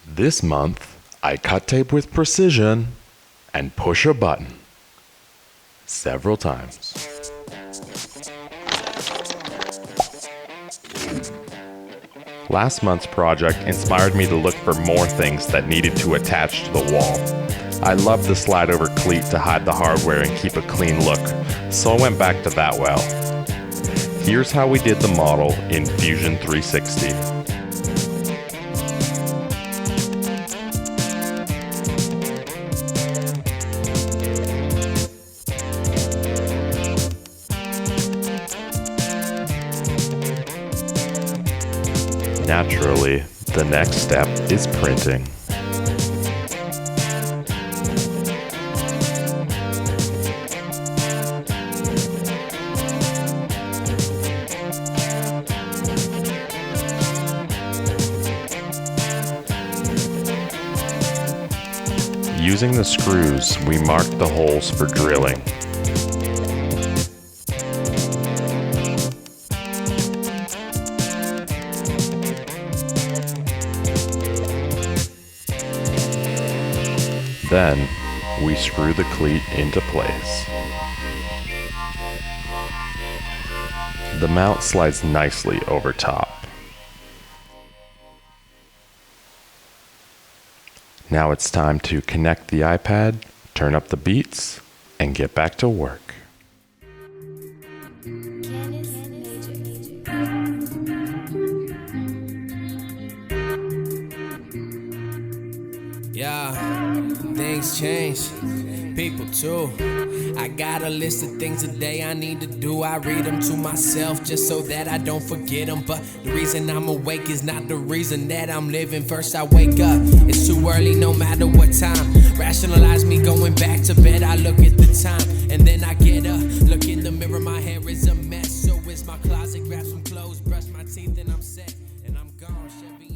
This month, I cut tape with precision and push a button several times. Last month's project inspired me to look for more things that needed to attach to the wall. I love the slide over cleat to hide the hardware and keep a clean look, so I went back to that well. Here's how we did the model in Fusion 360. Naturally, the next step is printing. Using the screws, we marked the holes for drilling. Then, we screw the cleat into place. The mount slides nicely over top. Now it's time to connect the iPad, turn up the beats, and get back to work. Yeah, things change, people too. I got a list of things today I need to do. I read them to myself just so that I don't forget them. But the reason I'm awake is not the reason that I'm living. First I wake up, it's too early no matter what time. Rationalize me going back to bed, I look at the time. And then I get up, look in the mirror, my hair is a mess. So is my closet, grab some clothes, brush my teeth and I'm set. And I'm gone, Chevy.